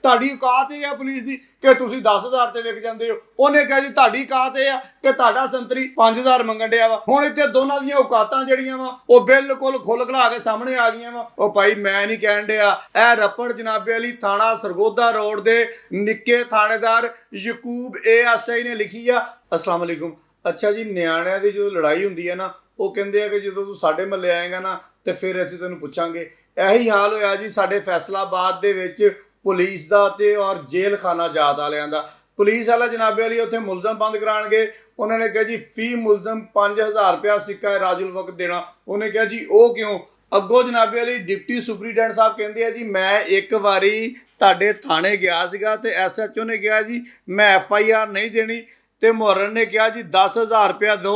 ਤੁਹਾਡੀ ਔਕਾਤ ਇਹ ਆ ਪੁਲਿਸ ਦੀ ਕਿ ਤੁਸੀਂ 10,000 ਤੇ ਵਿਕ ਜਾਂਦੇ ਹੋ। ਉਹਨੇ ਕਿਹਾ ਜੀ ਤੁਹਾਡੀ ਔਕਾਤ ਇਹ ਆ ਕਿ ਤੁਹਾਡਾ ਸੰਤਰੀ 5,000 ਮੰਗਣ ਡਿਆ ਵਾ। ਹੁਣ ਇੱਥੇ ਦੋਨਾਂ ਦੀਆਂ ਔਕਾਤਾਂ ਜਿਹੜੀਆਂ ਵਾ ਉਹ ਬਿਲਕੁਲ ਖੁੱਲ ਖਲਾ ਕੇ ਸਾਹਮਣੇ ਆ ਗਈਆਂ ਵਾ। ਉਹ ਭਾਈ ਮੈਂ ਨਹੀਂ ਕਹਿਣ ਡਿਆ, ਇਹ ਰਪੜ ਜਨਾਬੇ ਵਾਲੀ ਥਾਣਾ ਸਰਗੋਦਾ ਰੋਡ ਦੇ ਨਿੱਕੇ ਥਾਣੇਦਾਰ ਯਕੂਬ ASI ਨੇ ਲਿਖੀ ਆ। अस्सलाम वालेकुम। अच्छा जी, ਨਿਆਣਿਆਂ ਦੀ जो लड़ाई ਹੁੰਦੀ है ना, वो कहते हैं कि जो तू साडे महल्ले आएगा ना तो फिर ਅਸੀਂ ਤੈਨੂੰ ਪੁੱਛਾਂਗੇ। ਇਹੀ ਹਾਲ ਹੋਇਆ ਜੀ ਸਾਡੇ ਫੈਸਲਾਬਾਦ ਦੇ ਵਿੱਚ ਪੁਲਿਸ ਦਾ ਤੇ ਔਰ ਜੇਲ੍ਹ ਖਾਨਾ ਜਾਤ ਵਾਲਿਆਂ ਦਾ। ਪੁਲਿਸ ਵਾਲਾ ਜਨਾਬੇ ਵਾਲੀ ਉੱਥੇ ਮੁਲਜ਼ਮ ਬੰਦ ਕਰਾਉਣਗੇ। ਉਹਨਾਂ ਨੇ ਕਿਹਾ ਜੀ ਫੀ ਮੁਲਜ਼ਮ 5,000 ਰੁਪਇਆ ਸਿੱਕਾ ਰਾਜੁਲ ਵਕਤ ਦੇਣਾ। ਉਹਨੇ ਕਿਹਾ ਜੀ ਉਹ ਕਿਉਂ? ਅੱਗੋਂ ਜਨਾਬੇ ਵਾਲੀ ਡਿਪਟੀ ਸੁਪਰੀਡੈਂਟ ਸਾਹਿਬ ਕਹਿੰਦੇ ਆ ਜੀ ਮੈਂ ਇੱਕ ਵਾਰੀ ਤੁਹਾਡੇ ਥਾਣੇ ਗਿਆ ਸੀਗਾ ਤੇ SHO ਨੇ ਕਿਹਾ ਜੀ ਮੈਂ FIR नहीं देनी ਤੇ ਮੁਹਰਨ ਨੇ ਕਿਹਾ ਜੀ 10,000 रुपया दो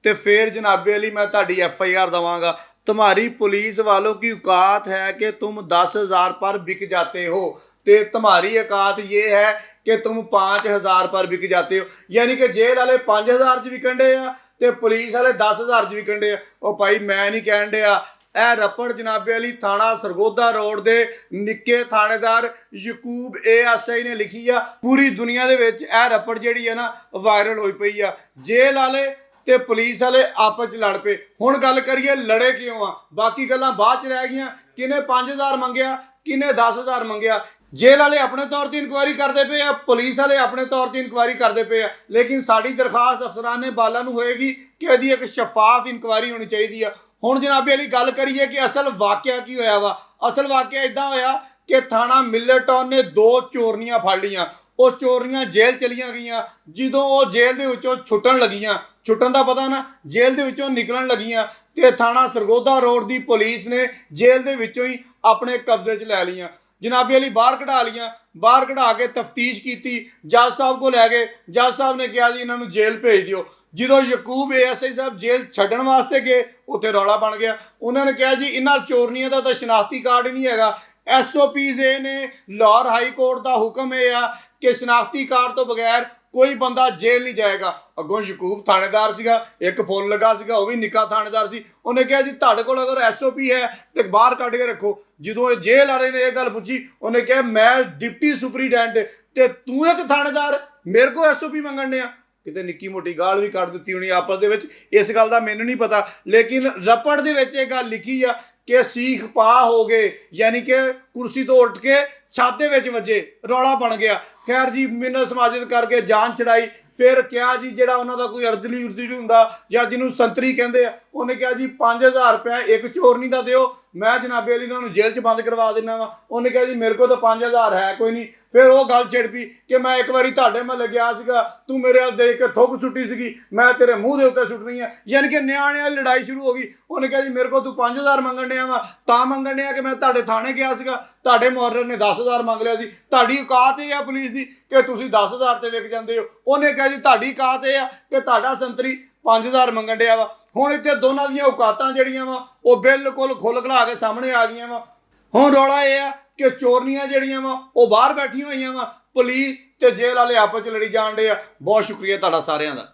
तो फिर जनाबे अली मैं ताड़ी FIR दवांगा। तुम्हारी पुलिस वालों की औकात है कि तुम 10,000 पर बिक जाते हो तो तुम्हारी औकात ये है कि तुम 5,000 पर बिक जाते हो। यानी कि जेल वाले 5,000 च विकन डे तो पुलिस वाले 10,000 च विकन डे। ओ भाई मैं नहीं कहन डिया, ਇਹ ਰਪੜ ਜਨਾਬੇ ਵਾਲੀ ਥਾਣਾ ਸਰਗੋਦਾ ਰੋਡ ਦੇ ਨਿੱਕੇ ਥਾਣੇਦਾਰ ਯਕੂਬ ASI ਨੇ ਲਿਖੀ ਆ। ਪੂਰੀ ਦੁਨੀਆ ਦੇ ਵਿੱਚ ਇਹ ਰਪੜ ਜਿਹੜੀ ਹੈ ਨਾ ਵਾਇਰਲ ਹੋਈ ਪਈ ਆ। ਜੇਲ੍ਹ ਵਾਲੇ ਤੇ ਪੁਲਿਸ ਵਾਲੇ ਆਪਸ 'ਚ ਲੜ ਪਏ। ਹੁਣ ਗੱਲ ਕਰੀਏ ਲੜੇ ਕਿਉਂ ਆ, ਬਾਕੀ ਗੱਲਾਂ ਬਾਅਦ 'ਚ ਰਹਿ ਗਈਆਂ। ਕਿਹਨੇ 5,000 ਮੰਗਿਆ, ਕਿਹਨੇ 10,000 ਮੰਗਿਆ। जेल वाले अपने तौर पर इंक्वायरी करते पे आ, पुलिस वाले अपने तौर पर इंक्वायरी करते पे आ। लेकिन साड़ी दरखास्त अफसराने बाला नूं होएगी कि इहदी एक शफाफ इंक्वायरी होनी चाहिए आ। हुण जनाबे वाली गल करिए कि असल वाकया की होया वा। असल वाकया इदां होया कि थाणा मिल्लरटाउन ने 2 चोरनियां फड़ लियां। वो चोरनियां जेल चलियां गईयां। जदों वो जेल दे विचों छुट्टन लगियां, छुट्टन दा पता ना, जेल दे विचों निकलण लगियां ते थाणा सरगोदा रोड दी पुलिस ने जेल दे विचों ही अपने कब्जे च लै लियां। जनाबे वाली बाहर कढ़ा लियां। बाहर कढ़ा के तफ्तीश की, जज साहब को लै गए। जज साहब ने कहा जी इन्हों जेल भेज दिओ। जो यकूब ASI साहब जेल छड्डण वास्ते गए उत्थे रौला बन गया। उन्होंने कहा जी इन्हां चोरनियां दा तां शनाख्ती कार्ड ही नहीं हैगा। SOPs ने लाहौर हाई कोर्ट का हुक्म यह आ कि शनाख्ती कार्ड तो बगैर कोई बंदा जेल नहीं जाएगा। अगों यकूब थानेदार सीगा, एक फुल लगा सीगा, वह भी निक्का थानेदार सी। उन्हें कहा जी तुहाडे कोल अगर SOP है तो बाहर कढ़ के रखो। जो जेल वाले ने यह गल पूछी उन्हें कहा मैं डिप्टी सुपरीडेंट ते तू एक थानेदार मेरे को SOP मंगण डया। किते निक्की मोटी गाल भी कढ़ दित्ती होनी आपस दे विच, इस गल दा मैनूं नहीं पता। लेकिन रपड़ दे विच यह गल लिखी आ कि सीख पा हो गए, यानी कि कुर्सी तो उठ के छाते विच वजे, रौला बन गया। खैर जी मिन्नत समाजत करके जान छड़ाई। फिर क्या जी ਜਿਹੜਾ ਉਹਨਾਂ ਦਾ ਕੋਈ ਅਰਦਲੀ ਉਰਦਲੀ ਹੁੰਦਾ ਜਾਂ ਜਿਹਨੂੰ ਸੰਤਰੀ ਕਹਿੰਦੇ ਆ, ਉਹਨੇ ਕਿਹਾ ਜੀ 5,000 ਰੁਪਇਆ ਇੱਕ ਚੋਰਨੀ ਦਾ ਦਿਓ, ਮੈਂ ਜਨਾਬੇ ਵਾਲੀ ਇਹਨਾਂ ਨੂੰ ਜੇਲ੍ਹ 'ਚ ਬੰਦ ਕਰਵਾ ਦਿੰਦਾ ਵਾ। ਉਹਨੇ ਕਿਹਾ ਜੀ ਮੇਰੇ ਕੋਲ ਤਾਂ 5,000 ਹੈ ਕੋਈ ਨਹੀਂ। फिर वो गल छिड़ पी कि मैं एक बारी तुहाडे महल्ले गया सीगा, तू मेरे वाल देख के थुक सुट्टी सीगी, मैं तेरे मूँह दे उत्ते सुट्टनी है। यानी कि न्याणे वाली लड़ाई शुरू हो गई। उन्हें कहा जी मेरे को तू 5,000 मंगण डिया वा, तां मंगण डिया कि मैं तुहाडे थाणे गया सीगा, तुहाडे मुहर्रर ने 10,000 मंग लिया सी। तुहाडी औकात ये है पुलिस दी कि तुसीं 10,000 ते विक जांदे हो। उन्हें कहा जी तुहाडी औकात ये है कि तुहाडा संतरी 5,000 मंगण डिया वा। हुण इत्थे दोनां दीयां औकातां जिहड़ियां वा वो बिल्कुल खुल खला के सामने आ गईयां वा। हुण रौला ये है कि चोरनियां जिहड़ियां वा वो बाहर बैठियां होईयां वा, पुलिस ते जेल वाले आपस च लड़ी जाण डे आ। बहुत शुक्रिया तुहाडा सारिआं दा।